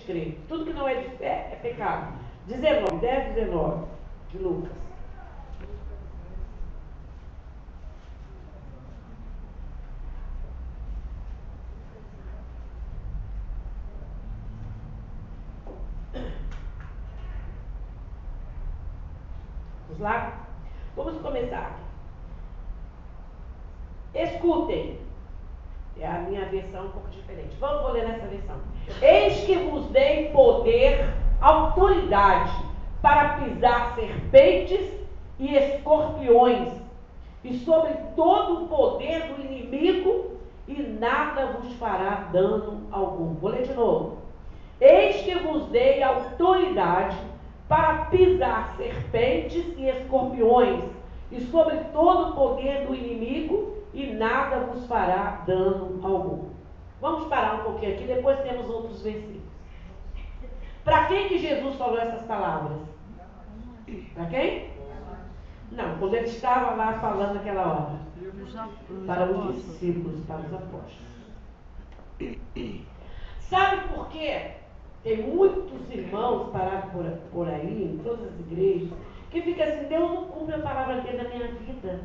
crer. Tudo que não é de fé é pecado. 19, 10, 19 de Lucas. Vamos lá? Vamos começar. Escutem. É a minha versão um pouco diferente. Vou ler nessa versão. Eis que vos dei poder, autoridade, para pisar serpentes e escorpiões, e sobre todo o poder do inimigo, e nada vos fará dano algum. Vou ler de novo. Eis que vos dei autoridade para pisar serpentes e escorpiões, e sobre todo o poder do inimigo, e nada vos fará dano algum. Vamos parar um pouquinho aqui, depois temos outros versículos. Para quem que Jesus falou essas palavras? Para quem? Não, quando ele estava lá falando aquela hora. Para os discípulos, para os apóstolos. Sabe por quê? Tem muitos irmãos parados por aí, em todas as igrejas, que fica assim: Deus não cumpre a palavra dele na minha vida.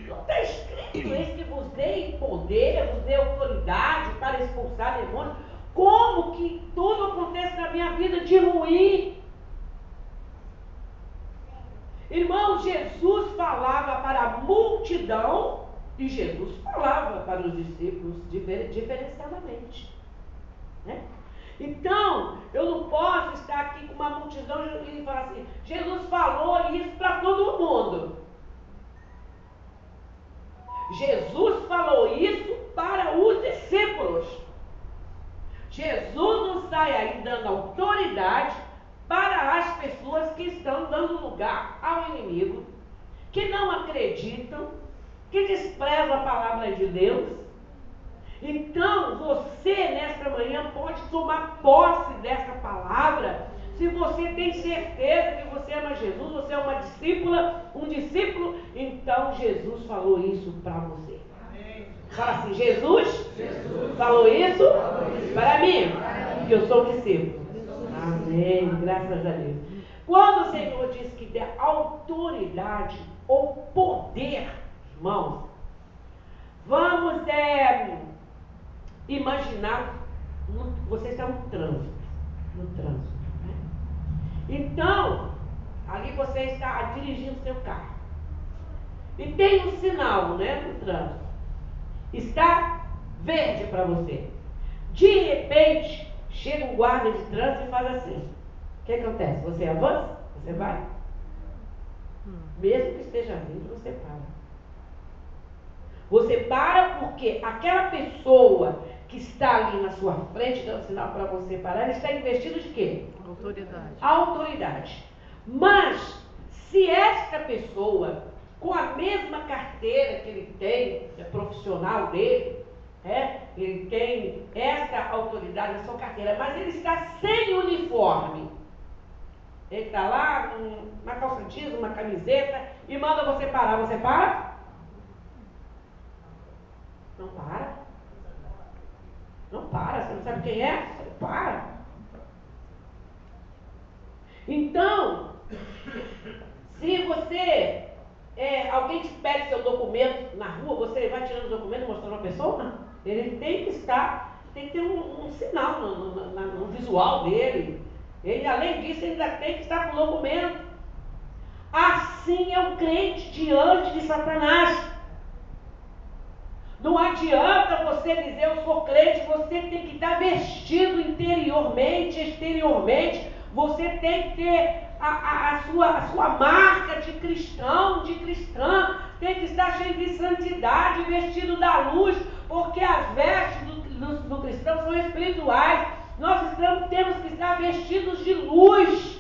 Não está escrito isso, que vos dei poder, vos dei autoridade para expulsar demônios. Como que tudo acontece na minha vida de ruim? Irmão, Jesus falava para a multidão e Jesus falava para os discípulos diferenciadamente, né? Então, eu não posso estar aqui com uma multidão e falar assim: Jesus falou isso para todo mundo. Jesus falou isso para os discípulos. Jesus não sai aí dando autoridade para as pessoas que estão dando lugar ao inimigo, que não acreditam, que desprezam a palavra de Deus. Então, você nesta manhã pode tomar posse dessa palavra, se você tem certeza que você ama Jesus, você é uma discípula, um discípulo, então Jesus falou isso para você. Fala assim: Jesus falou isso para mim, que eu sou discípulo. Amém, graças a Deus. Quando o Senhor diz que dá autoridade ou poder, irmãos, vamos imaginar, você está no trânsito, né? Então, ali você está dirigindo seu carro, e tem um sinal, né, no trânsito, está verde para você. De repente, chega um guarda de trânsito e faz assim. O que acontece? Você avança? Você vai? Mesmo que esteja vindo, você para. Você para porque aquela pessoa que está ali na sua frente, dando sinal para você parar, ele está investido de quê? Autoridade. Autoridade. Mas, se esta pessoa, com a mesma carteira que ele tem, é profissional dele, ele tem esta autoridade na sua carteira, mas ele está sem uniforme, ele está lá, uma calça jeans, uma camiseta, e manda você parar, você para? Não para. Não para, você não sabe quem é? Você para. Então, se você, alguém te pede seu documento na rua, você vai tirando o documento e mostrando a pessoa? Ele tem que ter um sinal no visual dele. Ele, além disso, ainda tem que estar com o documento. Assim é o crente diante de Satanás. Não adianta você dizer eu sou crente, você tem que estar vestido interiormente, exteriormente. Você tem que ter a sua marca de cristão, de cristã. Tem que estar cheio de santidade, vestido da luz, porque as vestes do cristão são espirituais. Nós temos que estar vestidos de luz.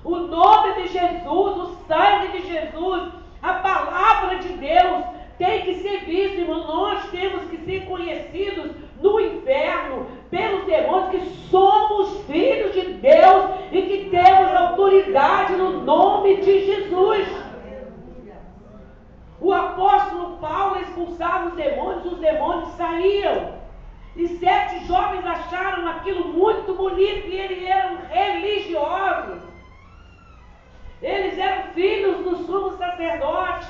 O nome de Jesus, o sangue de Jesus, a palavra de Deus tem que ser visto, irmão. Nós temos que ser conhecidos no inferno pelos demônios que somos filhos de Deus e que temos autoridade no nome de Jesus. O apóstolo Paulo expulsava os demônios saíam. E 7 jovens acharam bonito que eles eram religiosos. Eles eram filhos do sumo sacerdote.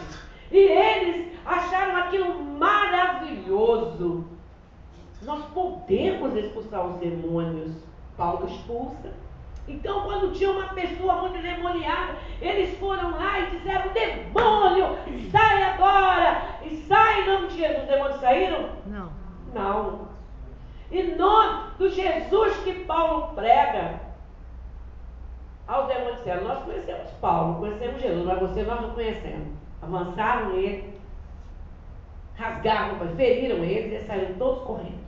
E eles acharam aquilo maravilhoso. Nós podemos expulsar os demônios. Paulo expulsa. Então, quando tinha uma pessoa muito demoniada, eles foram lá e disseram: demônio, sai agora! E sai em nome de Jesus. Os demônios saíram? Não. Não. Em nome do Jesus que Paulo prega, aos demônios disseram: nós conhecemos Paulo, conhecemos Jesus, mas você nós não conhecemos. Avançaram ele, rasgaram, feriram eles e saíram todos correndo.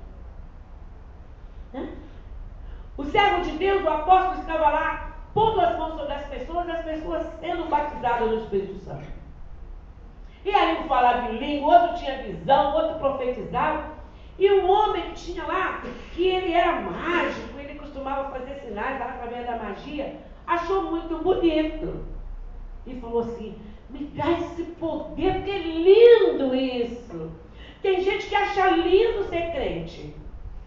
O servo de Deus, o apóstolo, estava lá, pondo as mãos sobre as pessoas sendo batizadas no Espírito Santo. E aí um falava em língua, outro tinha visão, outro profetizava. E um homem que tinha lá, que ele era mágico, ele costumava fazer sinais através da magia, achou muito bonito. E falou assim: me dá esse poder, porque é lindo isso. Tem gente que acha lindo ser crente.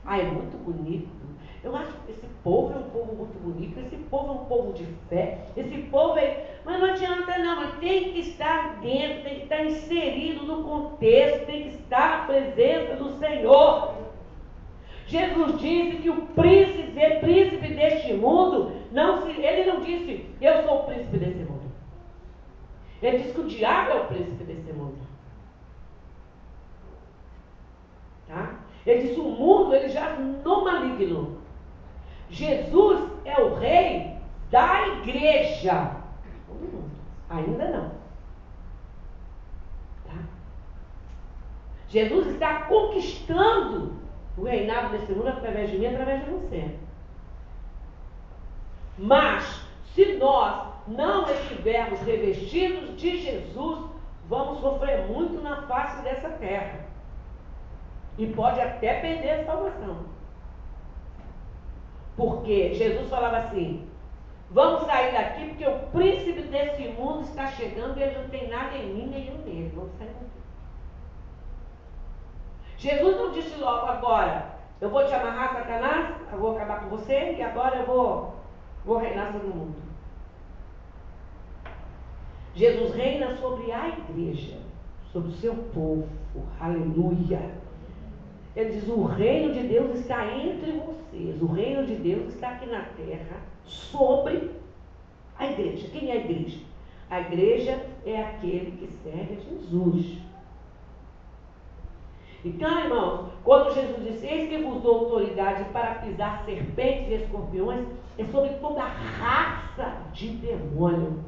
Ah, é muito bonito. Eu acho que esse povo é um povo muito bonito, esse povo é um povo de fé, esse povo é... Mas não adianta não, mas tem que estar dentro, tem que estar inserido no contexto, tem que estar na presença do Senhor. Jesus disse que o príncipe deste mundo, ele não disse: eu sou o príncipe desse mundo. Ele disse que o diabo é o príncipe desse mundo. Tá? Ele disse: o mundo, ele jaz no maligno. Jesus é o rei da igreja. Ainda não. Tá? Jesus está conquistando o reinado desse mundo através de mim, através de você. Mas, se nós não estivermos revestidos de Jesus, vamos sofrer muito na face dessa terra. E pode até perder a salvação. Porque Jesus falava assim: vamos sair daqui porque o príncipe desse mundo está chegando e ele não tem nada em mim nem eu nele. Vamos sair daqui. Jesus não disse logo: agora eu vou te amarrar, Satanás, eu vou acabar com você e agora eu vou reinar sobre o mundo. Jesus reina sobre a igreja, sobre o seu povo. Aleluia. Ele diz: o reino de Deus está entre vocês. O reino de Deus está aqui na terra, sobre a igreja. Quem é a igreja? A igreja é aquele que serve a Jesus. Então, irmãos, quando Jesus disse: eis que vos dou autoridade para pisar serpentes e escorpiões, é sobre toda raça de demônio.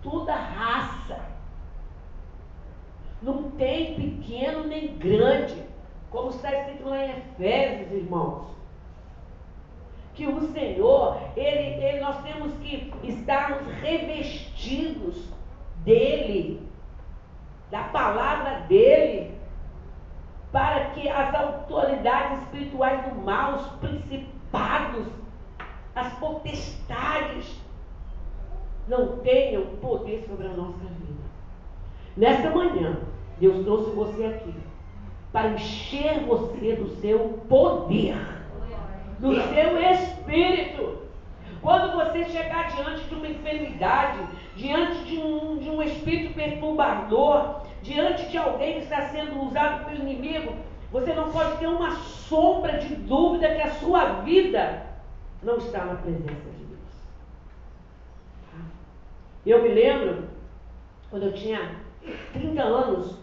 Toda raça. Não tem pequeno nem grande, como está escrito lá em Efésios, irmãos. Que o Senhor, nós temos que estarmos revestidos dele, da palavra dele, para que as autoridades espirituais do mal, os principados, as potestades, não tenham poder sobre a nossa vida. Nesta manhã, Deus trouxe você aqui para encher você do seu poder, do seu espírito. Quando você chegar diante de uma enfermidade, diante de um espírito perturbador, diante de alguém que está sendo usado pelo inimigo, você não pode ter uma sombra de dúvida que a sua vida não está na presença de Deus. Eu me lembro, quando eu tinha 30 anos,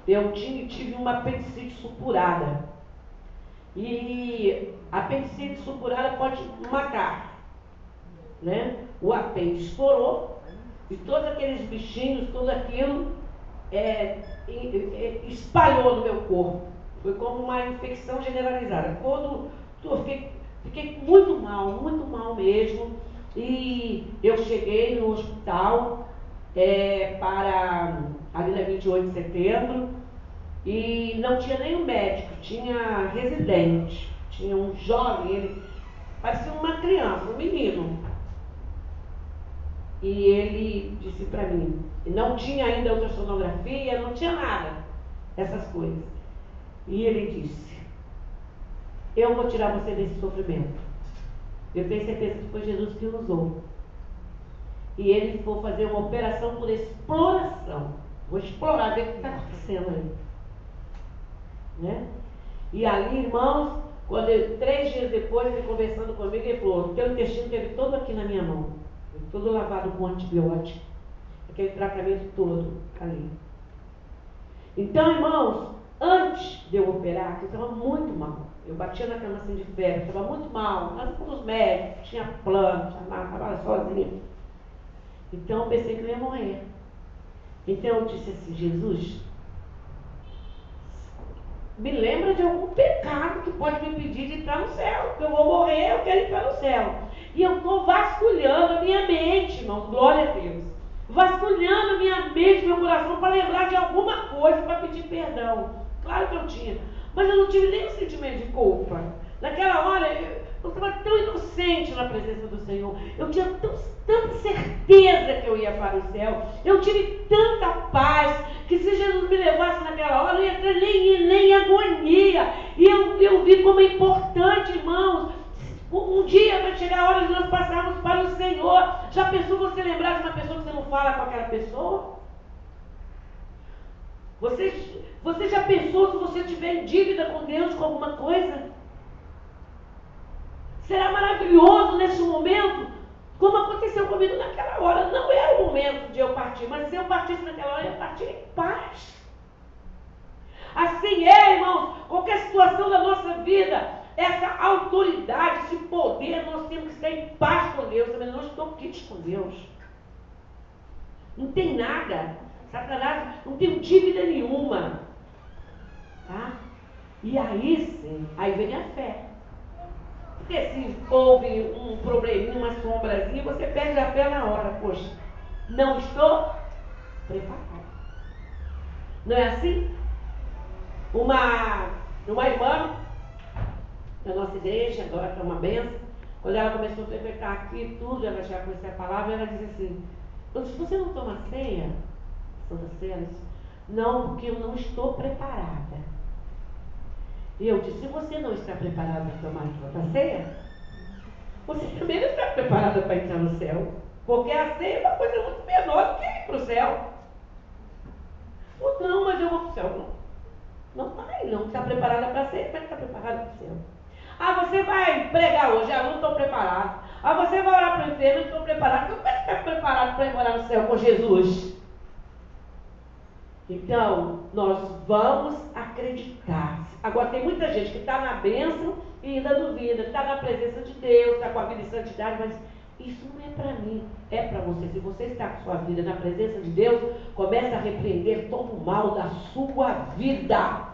eu tive uma apendicite supurada. E a apendicite supurada pode matar, né? O apêndice estourou e todos aqueles bichinhos, tudo aquilo espalhou no meu corpo. Foi como uma infecção generalizada. Eu fiquei muito mal mesmo. E eu cheguei no hospital ali na 28 de setembro, e não tinha nenhum médico, tinha residente, tinha um jovem, ele parecia uma criança, um menino. E ele disse para mim, não tinha ainda ultrassonografia, não tinha nada, essas coisas. E ele disse: eu vou tirar você desse sofrimento. Eu tenho certeza que foi Jesus que o usou. E ele for fazer uma operação por exploração. Vou explorar, ver o que está acontecendo aí. Né? E ali, irmãos, 3 dias depois, ele conversando comigo, ele falou: o teu intestino teve todo aqui na minha mão. Todo lavado com antibiótico. Aquele tratamento todo ali. Então, irmãos, antes de eu operar, eu estava muito mal. Eu batia na cama assim de febre, estava muito mal. Mas com os médicos, tinha plano, estava sozinha. Então eu pensei que eu ia morrer. Então eu disse assim: Jesus, me lembra de algum pecado que pode me impedir de entrar no céu. Porque eu vou morrer, eu quero entrar no céu. E eu estou vasculhando a minha mente, irmãos, glória a Deus. Vasculhando a minha mente, meu coração, para lembrar de alguma coisa, para pedir perdão. Claro que eu tinha. Mas eu não tive nenhum sentimento de culpa. Naquela hora, eu estava tão inocente na presença do Senhor. Eu tinha tanta certeza que eu ia para o céu. Eu tive tanta paz, que se Jesus me levasse naquela hora, eu ia ter nem agonia. E eu vi como é importante, irmãos. Um dia vai chegar a hora de nós passarmos para o Senhor. Já pensou você lembrar de uma pessoa que você não fala com aquela pessoa? Você já pensou se você tiver em dívida com Deus com alguma coisa? Será maravilhoso nesse momento, como aconteceu comigo naquela hora. Não era o momento de eu partir, mas se eu partisse naquela hora, eu ia partir em paz. Assim é, irmãos, qualquer situação da nossa vida, essa autoridade, esse poder, nós temos que estar em paz com Deus. Também não estou quites com Deus. Não tem nada. Satanás não tem dívida nenhuma. Tá? E aí sim, aí vem a fé. Porque se houve um probleminha, uma sombrazinha, você perde a fé na hora. Poxa, não estou preparado. Não é assim? Uma irmã da nossa igreja, agora que é uma benção, quando ela começou a frequentar aqui e tudo, ela já conhecia a palavra, ela dizia assim: eu disse, você não toma ceia? Santa Ceia? Não, porque eu não estou preparada. E eu disse: se você não está preparada para tomar a Santa Ceia, você também não está preparada para entrar no céu. Porque a ceia é uma coisa muito menor do que ir para o céu. Não, mas eu vou para o céu. Não vai, não está preparada para a ceia, como é que está preparada para o céu? Ah, você vai pregar hoje, não estou preparado. Ah, você vai orar para o enfermo, não estou preparado. Como é que está preparado para ir morar no céu com Jesus? Então, nós vamos acreditar. Agora, tem muita gente que está na bênção e ainda duvida, está na presença de Deus, está com a vida em santidade, mas isso não é para mim, é para você. Se você está com sua vida na presença de Deus, comece a repreender todo o mal da sua vida.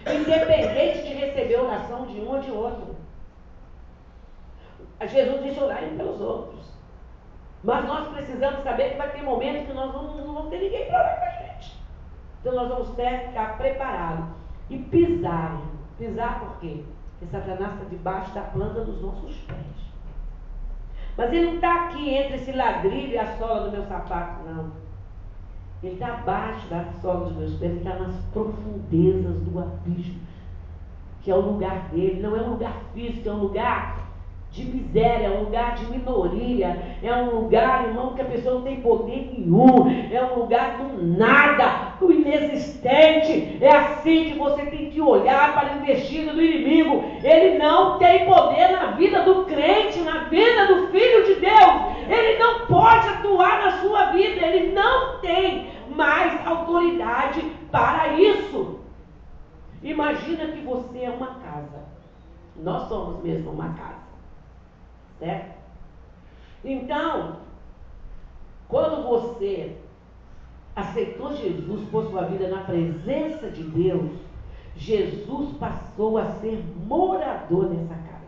Independente de receber oração de um ou de outro. Jesus disse: orarem pelos outros. Mas nós precisamos saber que vai ter momentos que nós não vamos ter ninguém para orar com a gente. Então nós vamos ter que ficar preparados. E pisar. Pisar por quê? Porque Satanás está debaixo da planta dos nossos pés. Mas ele não está aqui entre esse ladrilho e a sola do meu sapato, não. Ele está abaixo da sola dos meus pés, ele está nas profundezas do abismo, que é o lugar dele. Não é um lugar físico, é um lugar de miséria, é um lugar de minoria, é um lugar, irmão, que a pessoa não tem poder nenhum, é um lugar do nada, do inexistente. É assim que você tem que olhar para a investida do inimigo. Ele não tem poder na vida do crente, na vida do Filho de Deus. Ele não pode atuar na sua vida, ele não tem mais autoridade para isso. Imagina que você é uma casa. Nós somos mesmo uma casa. Certo? Então, quando você aceitou Jesus, pôs sua vida na presença de Deus, Jesus passou a ser morador nessa casa.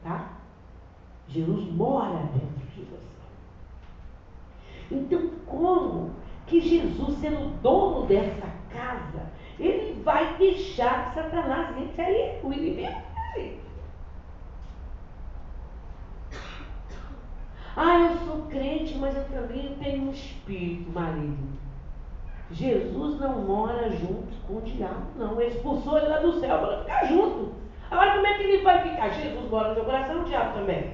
Tá? Jesus mora dentro de você. Então, como que Jesus, sendo dono dessa casa, ele vai deixar que Satanás entre aí, o inimigo dele? Ah, eu sou crente, mas eu também tenho um espírito maligno. Jesus não mora junto com o diabo, não. Ele expulsou ele lá do céu para ficar junto. pecar. Jesus mora no teu coração, o diabo também.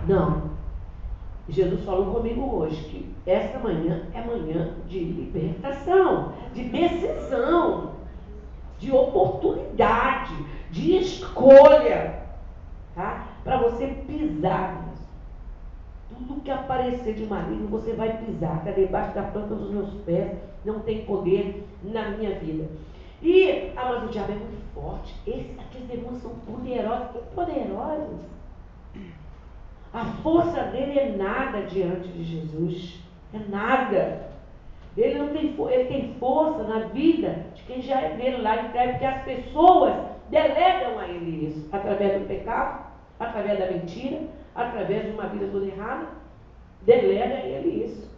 Não. Jesus falou comigo hoje que essa manhã é manhã de libertação, de decisão, de oportunidade, de escolha, tá? Para você pisar nisso. Tudo que aparecer de maligno, você vai pisar. Está debaixo da planta dos meus pés, não tem poder na minha vida. Mas o diabo é muito forte. Aqueles demônios são poderosos. Que poderosos? A força dele é nada diante de Jesus. É nada. Ele não tem, ele tem força na vida de quem já é dele lá em terra, porque as pessoas delegam a ele isso, através do pecado, através da mentira, através de uma vida toda errada, delega a ele isso.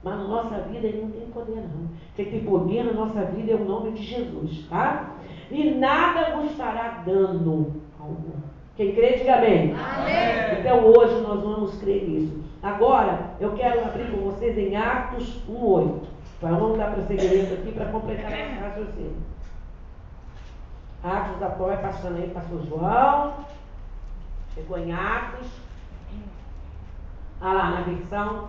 Mas na nossa vida ele não tem poder não. Quem tem poder na nossa vida é o nome de Jesus, tá? E nada vos fará dano algum. Quem crê, diga amém. Amém. Então hoje nós vamos crer nisso. Agora eu quero abrir com vocês em Atos 1:8. Vamos dar prosseguimento aqui para completar esse raciocínio. Atos da Paula vai passando aí, pastor João. Chegou em Atos. Ah lá, na versão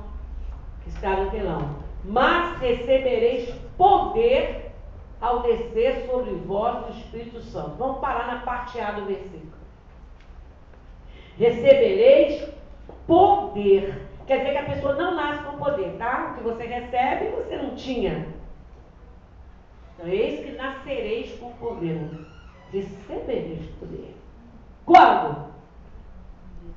que está no telão. Mas recebereis poder ao descer sobre vós o Espírito Santo. Vamos parar na parte A do versículo. Recebereis poder. Quer dizer que a pessoa não nasce com poder, tá? O que você recebe, você não tinha. Então, eis que nascereis com poder. Recebereis poder. Quando?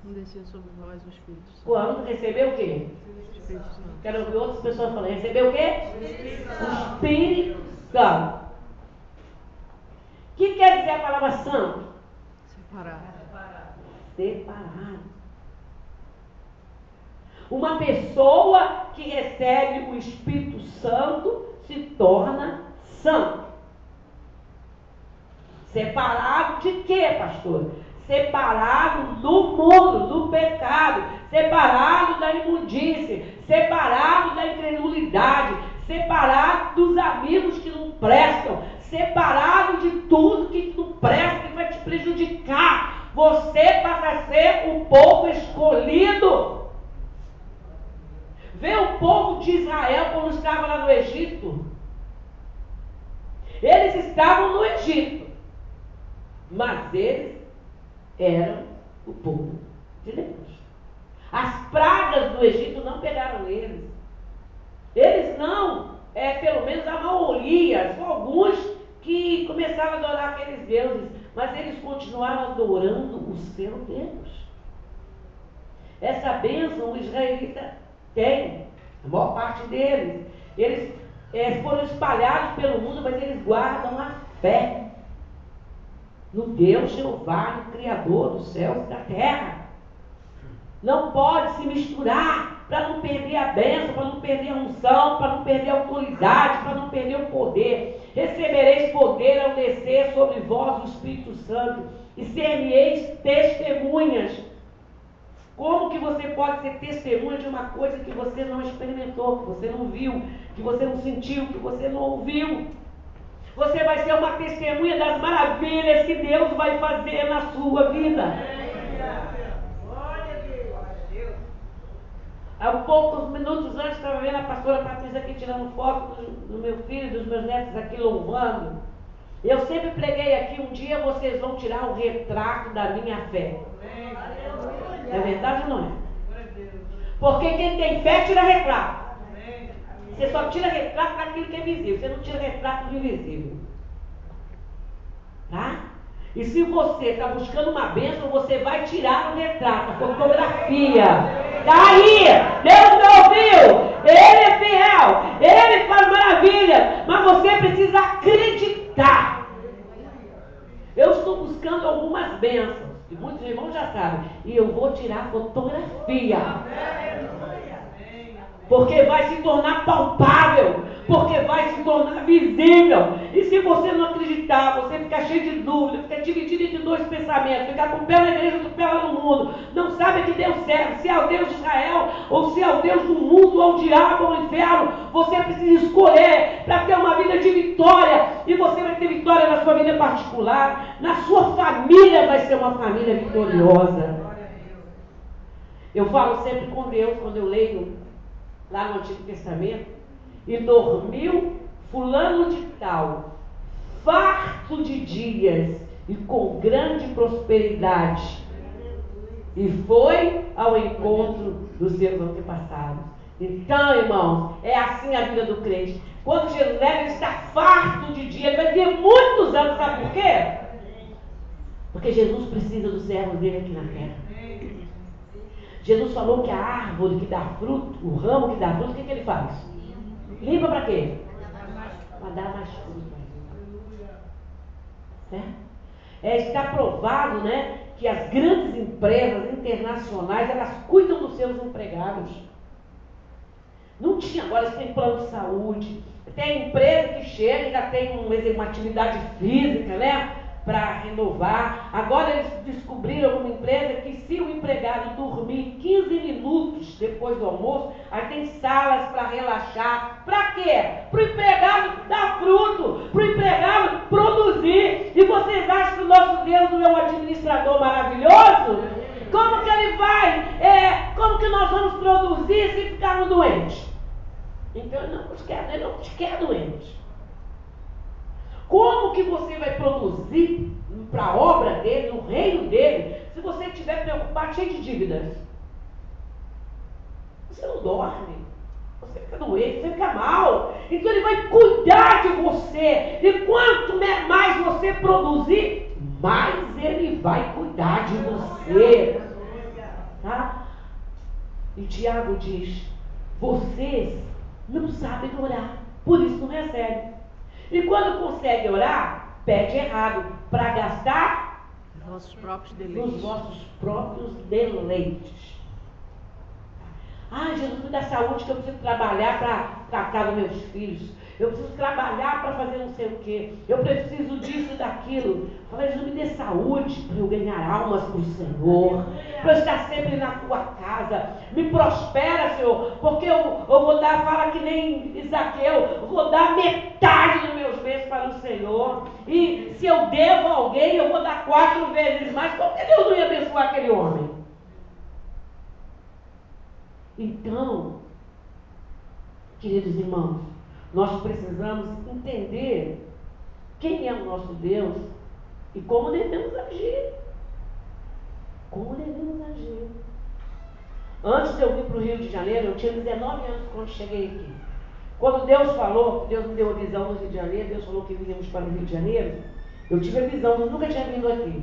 Descer sobre vós o Espírito Santo. Quando recebeu o quê? Espírito Santo. Quero ouvir outras pessoas falando. Recebeu o quê? O Espírito Santo. O que quer dizer a palavra santo? Separado. Separado. Uma pessoa que recebe o Espírito Santo se torna santo. Separado de quê, pastor? Separado do mundo, do pecado, separado da imundície, separado da incredulidade, separado dos amigos que não prestam, separado de tudo que não presta, que vai te prejudicar. Você passa a ser o povo escolhido. Vê o povo de Israel quando estava lá no Egito. Eles estavam no Egito, mas eles eram o povo de Deus. As pragas do Egito não pegaram eles. Eles não, pelo menos a maioria, só alguns que começaram a adorar aqueles deuses, mas eles continuaram adorando o seu Deus. Essa bênção o israelita tem, a maior parte deles. Eles foram espalhados pelo mundo, mas eles guardam a fé no Deus Jeová, no Criador dos céus e da terra. Não pode se misturar para não perder a bênção, para não perder a unção, para não perder a autoridade, para não perder o poder. Recebereis poder ao descer sobre vós o Espírito Santo e ser-me-eis testemunhas. Como que você pode ser testemunha de uma coisa que você não experimentou, que você não viu, que você não sentiu, que você não ouviu? Você vai ser uma testemunha das maravilhas que Deus vai fazer na sua vida. Há poucos minutos antes, estava vendo a pastora Patrícia aqui tirando foto do meu filho e dos meus netos aqui louvando. Eu sempre preguei aqui, um dia vocês vão tirar um retrato da minha fé. É verdade ou não é? Porque quem tem fé tira retrato. Você só tira retrato daquilo que é visível. Você não tira retrato do invisível. Tá? E se você está buscando uma bênção, você vai tirar o retrato, a fotografia. Está aí! Deus me ouviu! Ele é fiel! Ele faz maravilha! Mas você precisa acreditar. Eu estou buscando algumas bênçãos, que muitos irmãos já sabem, e eu vou tirar fotografia. Porque vai se tornar palpável. porque vai se tornar visível. E se você não acreditar, você ficar cheio de dúvida, ficar dividido entre dois pensamentos, ficar com o pé na igreja e o pé lá no mundo, não sabe a que Deus serve, se é o Deus de Israel, ou se é o Deus do mundo, ou o diabo, ou o inferno, você precisa escolher para ter uma vida de vitória. E você vai ter vitória na sua vida particular, na sua família vai ser uma família vitoriosa. Eu falo sempre com Deus, quando eu leio lá no Antigo Testamento, e dormiu fulano de tal, farto de dias e com grande prosperidade, e foi ao encontro dos seus antepassados. Então, irmãos, é assim a vida do crente. Quando Jesus ele está farto de dia, ele vai ter muitos anos, sabe por quê? Porque Jesus precisa dos servos dele aqui na terra. Jesus falou que a árvore que dá fruto, o ramo que dá fruto, o que ele faz? Limpa para quê? Para dar mais fruto. Certo? Está provado, né, que as grandes empresas internacionais, elas cuidam dos seus empregados. Não tinha, agora eles têm plano de saúde. Tem empresa que chega e já tem uma atividade física, né? Para renovar. Agora eles descobriram uma empresa que se o empregado dormir 15 minutos depois do almoço, aí tem salas para relaxar. Para quê? Para o empregado dar fruto, para o empregado produzir. E vocês acham que o nosso Deus não é um administrador maravilhoso? Como que ele vai? Como que nós vamos produzir se ficarmos doentes? Então ele não nos quer doentes. Como que você vai produzir para a obra dele, no reino dele, se você estiver preocupado, cheio de dívidas? Você não dorme, você fica doente, você fica mal. Então ele vai cuidar de você. E quanto mais você produzir, mais ele vai cuidar de você. Tá? E Tiago diz: vocês não sabem orar, por isso não recebem. E quando consegue orar, pede errado, para gastar nos vossos próprios deleites. Nos vossos próprios deleites. Jesus, me dá saúde, que eu preciso trabalhar para tratar dos meus filhos. Eu preciso trabalhar para fazer não sei o quê. Eu preciso disso e daquilo. Fala, Jesus, me dê saúde para eu ganhar almas para o Senhor. Para eu estar sempre na tua casa. Me prospera, Senhor. Porque eu vou dar, fala que nem Isaqueu, eu vou dar metade dos meus bens para o Senhor. E se eu devo a alguém, eu vou dar 4 vezes mais. Como que Deus não ia abençoar aquele homem? Então, queridos irmãos, nós precisamos entender quem é o nosso Deus e como devemos agir. Como devemos agir. Antes de eu vir para o Rio de Janeiro, eu tinha 19 anos quando cheguei aqui. Quando Deus falou, Deus me deu a visão no Rio de Janeiro, Deus falou que viríamos para o Rio de Janeiro, eu tive a visão, eu nunca tinha vindo aqui.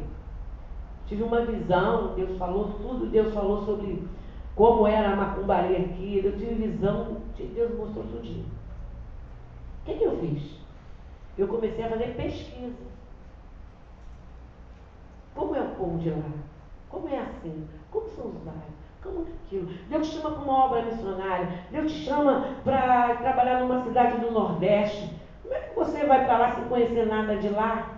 Tive uma visão, Deus falou tudo, Deus falou sobre como era a macumbaria aqui, eu tive visão, Deus mostrou tudinho. O que eu fiz? Eu comecei a fazer pesquisa. Como é o povo de lá? Como é assim? Como são os bairros? Como é aquilo? Deus te chama para uma obra missionária. Deus te chama para trabalhar numa cidade do Nordeste. Como é que você vai para lá sem conhecer nada de lá?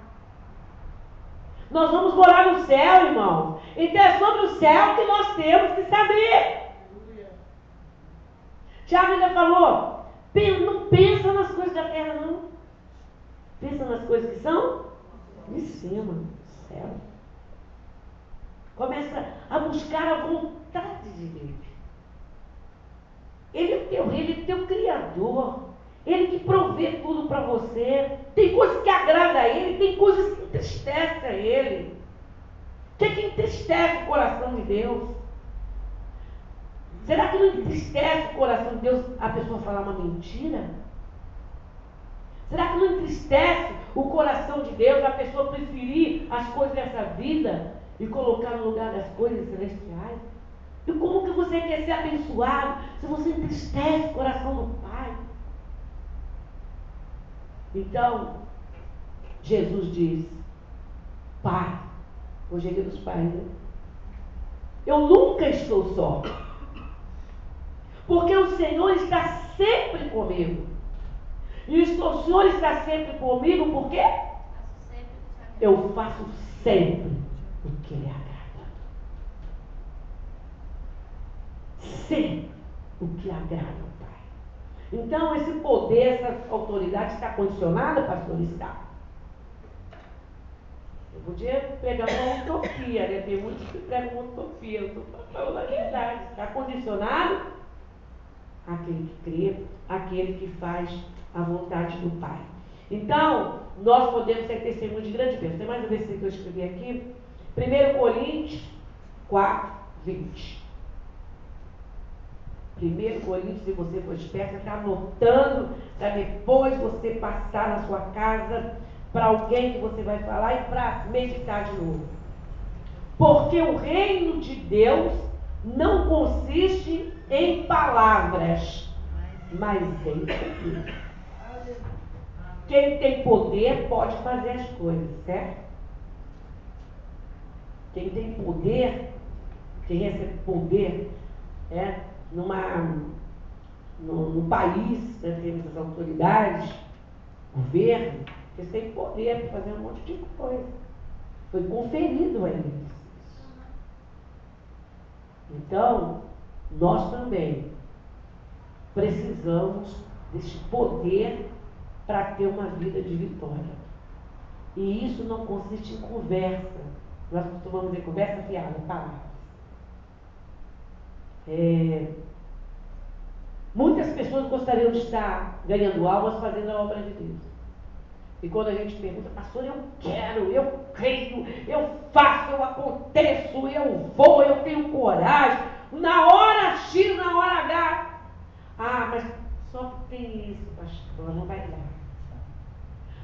Nós vamos morar no céu, irmão. Então é sobre o céu que nós temos que saber. Tiago ainda falou, não pensa nas coisas da terra, não. Pensa nas coisas que são de cima, do céu. Começa a buscar a vontade de Deus. Ele é o teu Criador. Ele que provê tudo para você. Tem coisas que agradam a Ele, tem coisas que entristecem a Ele. O que entristece o coração de Deus? Será que não entristece o coração de Deus a pessoa falar uma mentira? Será que não entristece o coração de Deus a pessoa preferir as coisas dessa vida e colocar no lugar das coisas celestiais? E como que você quer ser abençoado se você entristece o coração do Pai? Então, Jesus diz: Pai, hoje é dia dos pais, né? Eu nunca estou só, porque o Senhor está sempre comigo. E o Senhor está sempre comigo, por quê? Eu faço sempre o que lhe agrada. Sempre o que agrada ao Pai. Então, esse poder, essa autoridade está condicionada, pastor? Está. Eu podia pegar uma utopia, né? Tem muitos que pregam uma utopia. Eu estou falando a verdade. Está condicionado àquele que crê, àquele que faz a vontade do Pai. Então, nós podemos ser testemunho de grande bênção. Tem mais um versículo que eu escrevi aqui. 1 Coríntios 4, 20. 1 Coríntios, se você for esperto, você está anotando para depois você passar na sua casa para alguém que você vai falar e para meditar de novo. Porque o reino de Deus não consiste em palavras, mas em poder. Quem tem poder pode fazer as coisas, certo? Quem tem poder, quem recebe poder, no país, né, temos as autoridades, governo, eles têm poder para fazer um monte de coisa. Foi conferido a eles. Então, nós também precisamos desse poder para ter uma vida de vitória. E isso não consiste em conversa. Nós costumamos dizer conversa fiada, palavras. Muitas pessoas gostariam de estar ganhando almas fazendo a obra de Deus. E quando a gente pergunta, pastor, eu quero, eu creio, eu faço, eu aconteço, eu vou, eu tenho coragem. Na hora X, na hora H. Ah, mas só que tem isso, pastor, não vai dar.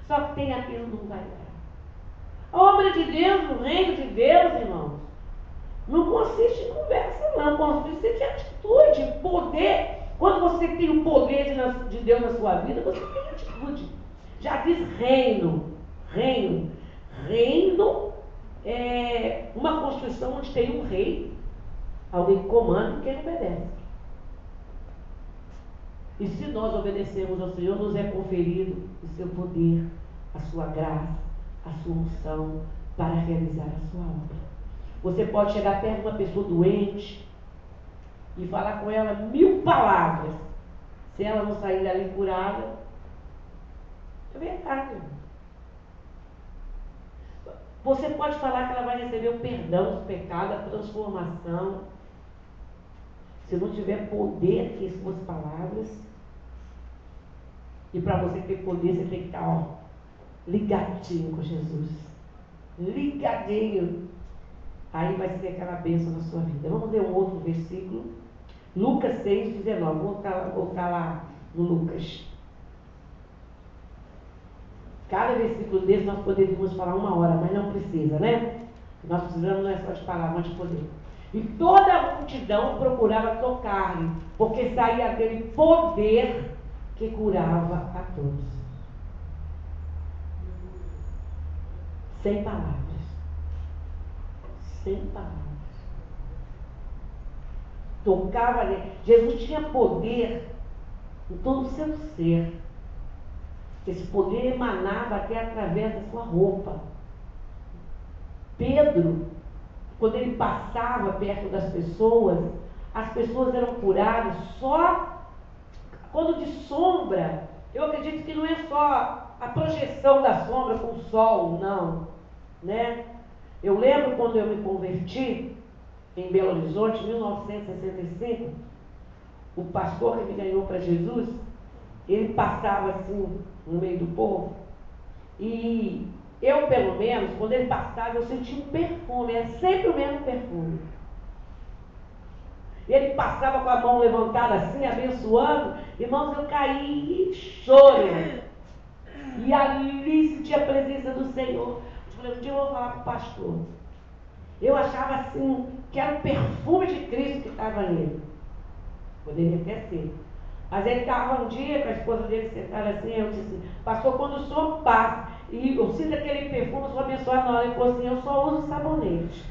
Só que tem aquilo, não vai dar. A obra de Deus, o reino de Deus, irmãos, não consiste em conversa, não. Consiste em atitude, poder. Quando você tem o poder de Deus na sua vida, você tem atitude. Já diz reino. Reino. Reino é uma construção onde tem um rei, alguém que comanda e quem obedece. E se nós obedecemos ao Senhor, nos é conferido o seu poder, a sua graça, a sua unção para realizar a sua obra. Você pode chegar perto de uma pessoa doente e falar com ela 1000 palavras. Se ela não sair dali curada, é verdade. Você pode falar que ela vai receber o perdão dos pecados, a transformação. Se não tiver poder em suas palavras, e para você ter poder, você tem que estar ligadinho com Jesus. Ligadinho. Aí vai ser aquela bênção na sua vida. Vamos ler um outro versículo. Lucas 6,19. Vou voltar lá no Lucas. Cada versículo desse nós poderíamos falar 1 hora, mas não precisa, né? Nós precisamos não é só de palavra, mas de poder. E toda a multidão procurava tocar-lhe, porque saía dele poder que curava a todos. Sem palavras. Sem palavras. Tocava nele. Jesus tinha poder em todo o seu ser. Esse poder emanava até através da sua roupa. Pedro, quando ele passava perto das pessoas, as pessoas eram curadas só quando de sombra. Eu acredito que não é só a projeção da sombra com o sol, não, né? Eu lembro quando eu me converti em Belo Horizonte, em 1965, o pastor que me ganhou para Jesus, ele passava assim no meio do povo, e eu, pelo menos, quando ele passava, eu sentia um perfume, era sempre o mesmo perfume. Ele passava com a mão levantada assim, abençoando, irmãos, eu caí em choro. E ali sentia a presença do Senhor. Eu falei, um dia eu vou falar com o pastor. Eu achava assim, que era o perfume de Cristo que estava nele. Poderia até ser. Mas ele estava um dia com a esposa dele sentada assim, eu disse assim, pastor, quando o senhor passa e eu sinto aquele perfume, eu sou abençoado na hora. Ele falou assim, eu só uso sabonete.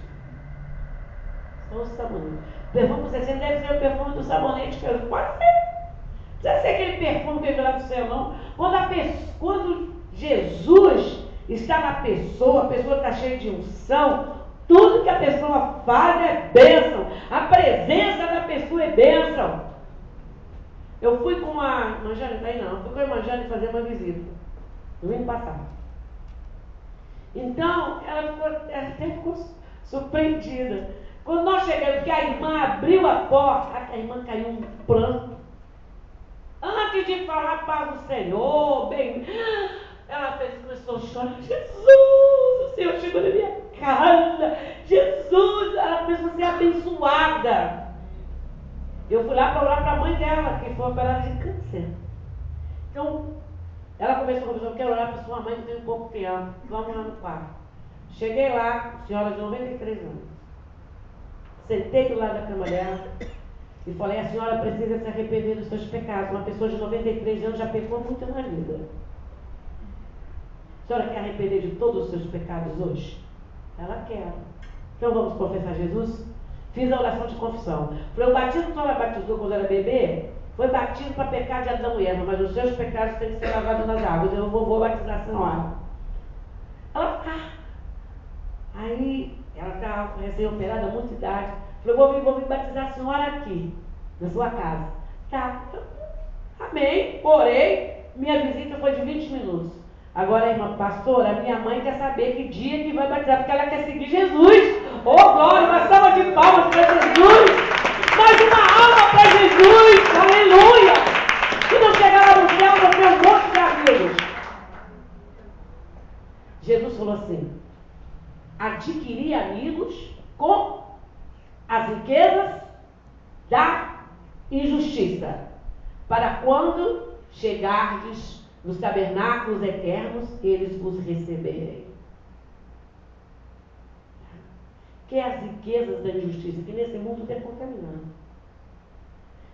Só uso sabonete. O perfume que você sente deve ser o perfume do sabonete que eu uso. Pode ser. precisa ser aquele perfume que veio lá do céu, não. Quando Jesus está na pessoa, a pessoa está cheia de unção, tudo que a pessoa faz é bênção. A presença da pessoa é bênção. Eu fui com a Manjane, tá aí não, eu fui com a Manjane fazer uma visita, domingo passado. Então, ela até ficou surpreendida. Quando nós chegamos, que a irmã abriu a porta, a irmã caiu um pranto. Antes de falar paz do Senhor, bem, ela começou a chorar. Jesus, o Senhor chegou na minha casa. Jesus, ela começou a ser abençoada. Eu fui lá para orar para a mãe dela, que foi operada de câncer. Então, ela começou a dizer, eu quero orar para sua mãe que tem pouco tempo. Vamos lá no quarto. Cheguei lá, senhora de 93 anos. Sentei do lado da cama dela e falei, a senhora precisa se arrepender dos seus pecados. Uma pessoa de 93 anos já pecou muito na vida. A senhora quer arrepender de todos os seus pecados hoje? Ela quer. Então vamos confessar Jesus? Fiz a oração de confissão. Falei, o batismo que a senhora batizou quando era bebê foi batismo para pecar de Adão e Eva, mas os seus pecados têm que ser lavados nas águas. Eu vou batizar a senhora. Ela, Aí, ela está recém-operada, muita idade. Falei, vou vir batizar a senhora aqui, na sua casa. Tá. Amém. Orei. Minha visita foi de 20 minutos. Agora, irmã pastora, a minha mãe quer saber que dia que vai batizar, porque ela quer seguir Jesus. Oh, glória, uma salva de palmas para Jesus. Mais uma alma para Jesus. Aleluia. Se não chegar lá no céu, vou ter um monte de amigos. Jesus falou assim, adquirir amigos com as riquezas da injustiça, para quando chegardes nos tabernáculos eternos, eles vos receberem. Que é as riquezas da injustiça, que nesse mundo é contaminado.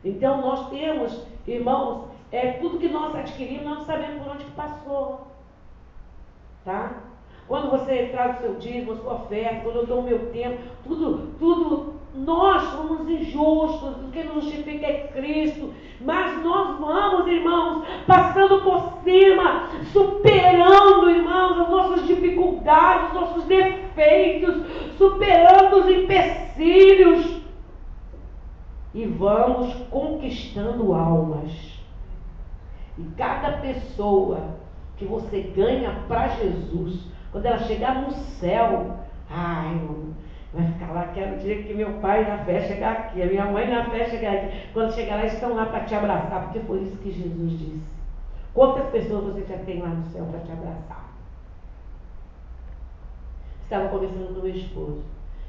Então nós temos, irmãos, tudo que nós adquirimos, nós não sabemos por onde que passou. Tá? Quando você traz o seu dízimo, a sua oferta, quando eu dou o meu tempo, tudo, nós somos injustos, o que nos justifica é Cristo, mas nós vamos, irmãos, passando por cima, superando, irmãos, as nossas dificuldades, os nossos defeitos, superando os empecilhos, e vamos conquistando almas. E cada pessoa que você ganha para Jesus, quando ela chegar no céu, vai ficar lá, quero o dia que meu pai na fé chegar aqui, a minha mãe na fé chegar aqui. Quando chegar lá, eles estão lá para te abraçar, porque foi isso que Jesus disse. Quantas pessoas você já tem lá no céu para te abraçar? Estava conversando com meu esposo.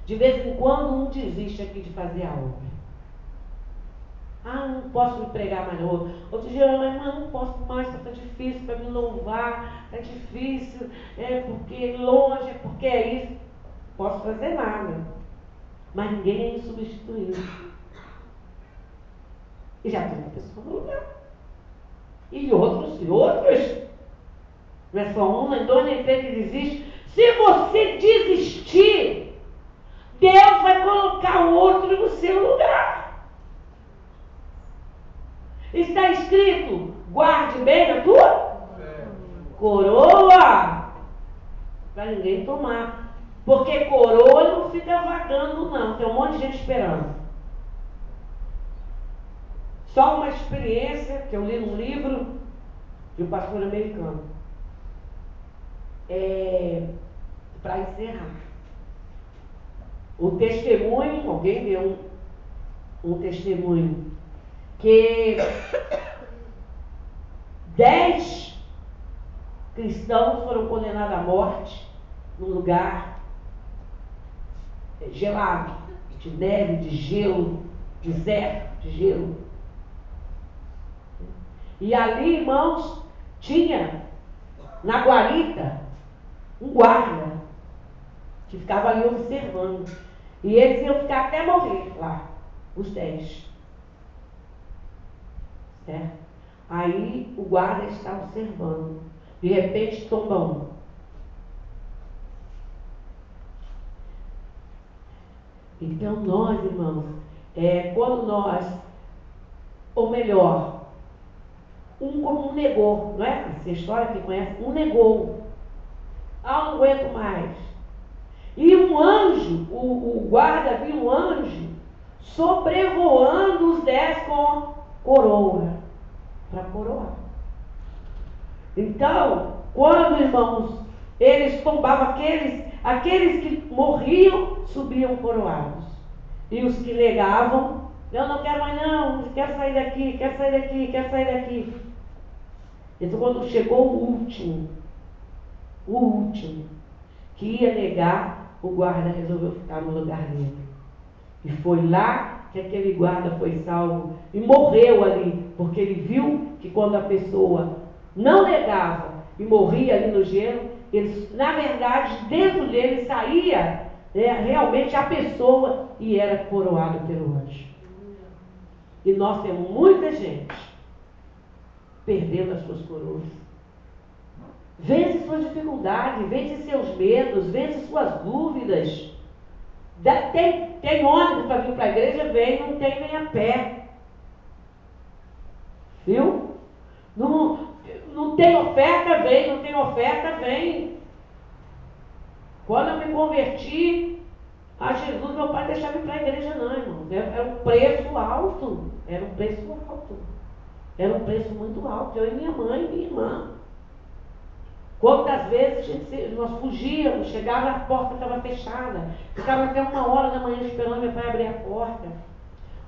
De vez em quando um desiste aqui de fazer a obra. Não posso me pregar mais. Outro dia, irmã, não posso mais, está difícil para me louvar, está difícil, porque é longe, porque é isso. Não posso fazer nada. Mas ninguém é insubstituível. E já tem uma pessoa no lugar. E outros. Não é só um, nem dois, nem três que desiste. Se você desistir, Deus vai colocar o outro no seu lugar. Está escrito, guarde bem a tua coroa, para ninguém tomar. Porque coroa não fica vagando, não. Tem um monte de gente esperando. Só uma experiência que eu li num livro de um pastor americano. Para encerrar. O testemunho, alguém deu um testemunho que 10 cristãos foram condenados à morte num lugar gelado, de neve, de gelo, deserto, de gelo. E ali, irmãos, tinha na guarita um guarda que ficava ali observando. E eles iam ficar até morrer lá, os 10. Certo? Aí o guarda está observando. De repente tomba um. Então nós, irmãos, quando nós, ou melhor, um negou, não é? Essa história que conhece, um negou. Ah, não aguento mais. E um anjo, o guarda viu um anjo sobrevoando os 10 com coroa, para coroar. Então, quando, irmãos, eles tombavam, aqueles que morriam, subiam coroados. E os que negavam, eu não quero mais não, quero sair daqui, quero sair daqui, quero sair daqui. Então, quando chegou o último, que ia negar, o guarda resolveu ficar no lugar dele. E foi lá que aquele guarda foi salvo e morreu ali, porque ele viu que quando a pessoa não negava e morria ali no gelo, eles, na verdade, dentro dele saía realmente a pessoa e era coroado pelo anjo. E nós temos muita gente perdendo as suas coroas. Vence suas dificuldades, vence seus medos, vence suas dúvidas. Tem ônibus para vir para a igreja, vem, não tem nem a pé. Viu? Não tem oferta, vem, não tem oferta, vem. Quando eu me converti a Jesus, meu pai deixava ir para a igreja não, irmão. Era um preço alto. Era um preço alto. Era um preço muito alto. Eu e minha mãe e minha irmã. Quantas vezes nós fugíamos, chegava, a porta estava fechada. Ficava até 1h da manhã esperando meu pai abrir a porta.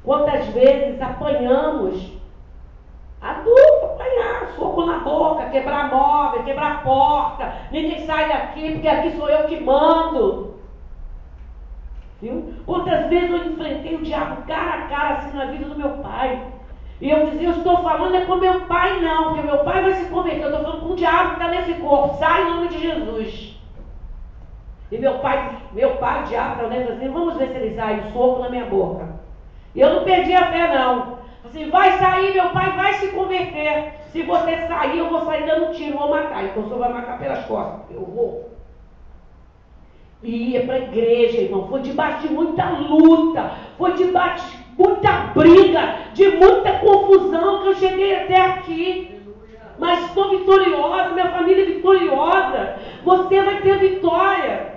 Quantas vezes apanhamos, adulto apanhar, soco na boca, quebrar móvel, quebrar porta, ninguém sai daqui, porque aqui sou eu que mando. Viu? Quantas vezes eu enfrentei o diabo cara a cara assim na vida do meu pai. E eu dizia, eu estou falando é com meu pai não, porque meu pai vai se converter, eu estou falando com o diabo que está nesse corpo, sai em nome de Jesus. E meu pai, o diabo, está olhando assim, vamos ver se ele sai, um soco na minha boca. E eu não perdi a fé não. Assim, vai sair, meu pai vai se converter. Se você sair, eu vou sair dando tiro, vou matar. Então o senhor vai matar pelas costas. Eu vou. E ia para a igreja, irmão. Foi debaixo de muita luta. Foi debaixo de muita briga, de muita confusão que eu cheguei até aqui. Mas estou vitoriosa, minha família é vitoriosa. Você vai ter vitória.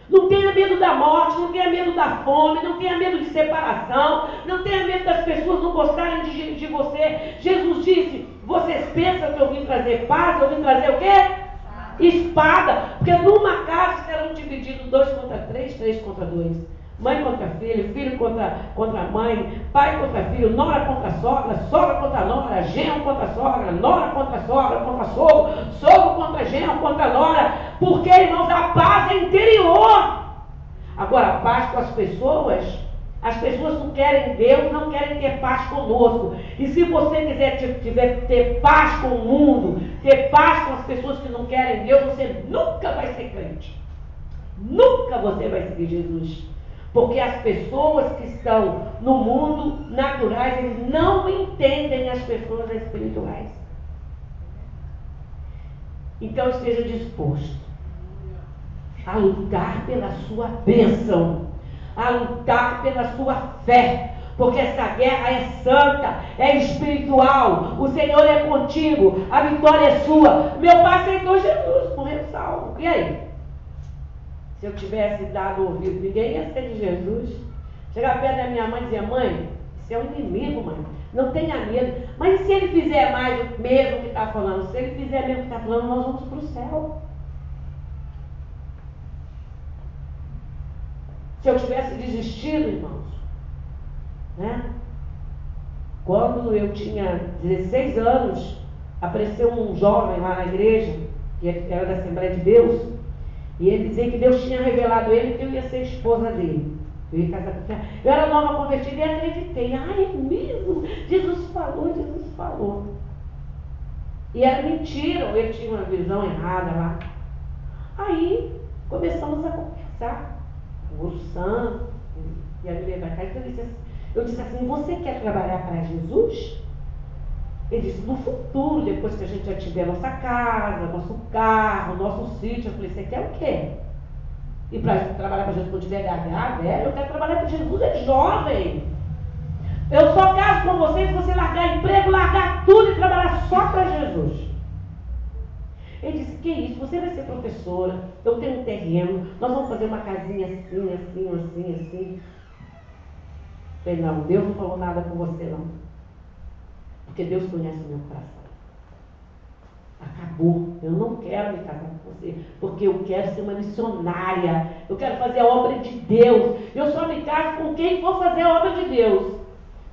Não tenha medo da morte, não tenha medo da fome, não tenha medo de separação, não tenha medo das pessoas não gostarem de você. Jesus disse, vocês pensam que eu vim trazer paz, eu vim trazer o quê? Espada. Porque numa casa serão divididos 2 contra 3, 3 contra 2. Mãe contra filho, filho contra mãe, pai contra filho, nora contra sogra, sogra contra nora, genro contra sogra, nora contra sogra, contra sogro, sogro contra genro, contra nora. Porque, irmãos, a paz é interior. Agora, a paz com as pessoas não querem Deus, não querem ter paz conosco. E se você quiser ter paz com o mundo, ter paz com as pessoas que não querem Deus, você nunca vai ser crente. Nunca você vai seguir Jesus. Porque as pessoas que estão no mundo naturais, eles não entendem as pessoas espirituais. Então esteja disposto a lutar pela sua bênção, a lutar pela sua fé, porque essa guerra é santa, é espiritual, o Senhor é contigo, a vitória é sua. Meu pai aceitou Jesus, morreu salvo. E aí? Se eu tivesse dado ouvido, ninguém ia ser de Jesus. Chegar perto da minha mãe e dizer, mãe, isso é um inimigo, mãe. Não tenha medo. Mas e se ele fizer mais o mesmo que está falando? Se ele fizer mesmo o que está falando, nós vamos para o céu. Se eu tivesse desistido, irmãos, né? Quando eu tinha 16 anos, apareceu um jovem lá na igreja, que era da Assembleia de Deus, e ele dizia que Deus tinha revelado a ele que eu ia ser esposa dele. Eu ia casar com ele. Eu era nova convertida e acreditei. Ah, é mesmo? Jesus falou. E era mentira, eu tinha uma visão errada lá. Aí começamos a conversar. O santo, e a Bíblia vai cá. Então eu disse assim, você quer trabalhar para Jesus? Ele disse, no futuro, depois que a gente já tiver nossa casa, nosso carro, nosso sítio. Eu falei, você quer o quê? E para trabalhar para Jesus quando tiver velho? Eu quero trabalhar para Jesus, é jovem. Eu só caso com você se você largar emprego, largar tudo e trabalhar só para Jesus. Ele disse, que isso? Você vai ser professora, eu tenho um terreno, nós vamos fazer uma casinha assim, assim, assim, assim. Eu falei, não, Deus não falou nada com você não. Porque Deus conhece o meu coração. Acabou, eu não quero me casar com você, porque eu quero ser uma missionária, eu quero fazer a obra de Deus. Eu só me caso com quem for fazer a obra de Deus.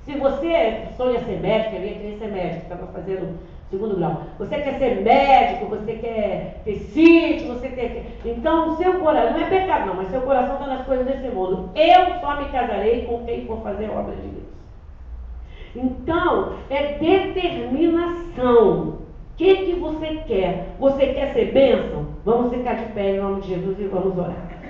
Se você sonha ser médico, eu ia querer ser médico, estava fazendo segundo grau. Você quer ser médico, você quer ter sítio, você quer... Então, seu coração, não é pecado não, mas seu coração está nas coisas desse mundo. Eu só me casarei com quem for fazer a obra de Deus. Então, é determinação. O que você quer? Você quer ser bênção? Vamos ficar de pé em nome de Jesus e vamos orar.